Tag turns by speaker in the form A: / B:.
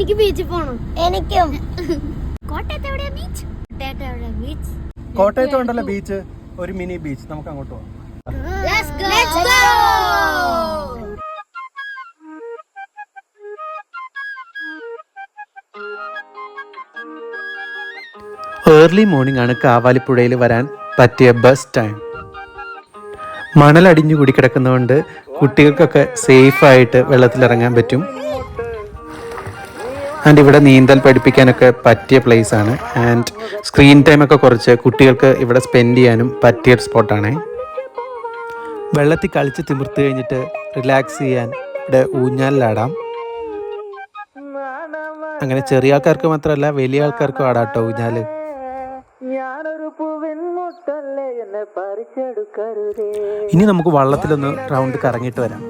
A: എനിക്ക് ബീച്ചിൽ പോണം.
B: എനിക്കും.
A: കോട്ടയത്ത് എവിടെയാ ബീച്ച്?
C: കോട്ടയത്ത് ഉണ്ടല്ലോ ബീച്ച്, ഒരു മിനി ബീച്ച്. നമുക്ക് അങ്ങോട്ട് പോകാം.
A: Let's go.
C: ഏർലി മോർണിംഗ് ആണ് കാവാലിപ്പുഴയിൽ വരാൻ പറ്റിയ ബസ് ടൈം. മണലടിഞ്ഞു കൂടി കിടക്കുന്നതുകൊണ്ട് കുട്ടികൾക്കൊക്കെ സേഫായിട്ട് വെള്ളത്തിലിറങ്ങാൻ പറ്റും. ആൻഡ് ഇവിടെ നീന്തൽ പഠിപ്പിക്കാനൊക്കെ പറ്റിയ പ്ലേസ് ആണ്. ആൻഡ് സ്ക്രീൻ ടൈമൊക്കെ കുറച്ച് കുട്ടികൾക്ക് ഇവിടെ സ്പെൻഡ് ചെയ്യാനും പറ്റിയ സ്പോട്ടാണ്. വെള്ളത്തിൽ കളിച്ച് തിമിർത്ത് കഴിഞ്ഞിട്ട് റിലാക്സ് ചെയ്യാൻ ഇവിടെ ഊഞ്ഞാലിലാടാം. അങ്ങനെ ചെറിയ ആൾക്കാർക്ക് മാത്രമല്ല വലിയ ആൾക്കാർക്കും ആടാം കേട്ടോ ഊഞ്ഞാല്. ഇനി നമുക്ക് വള്ളത്തിലൊന്ന് റൗണ്ട് കറങ്ങിയിട്ട് വരാം.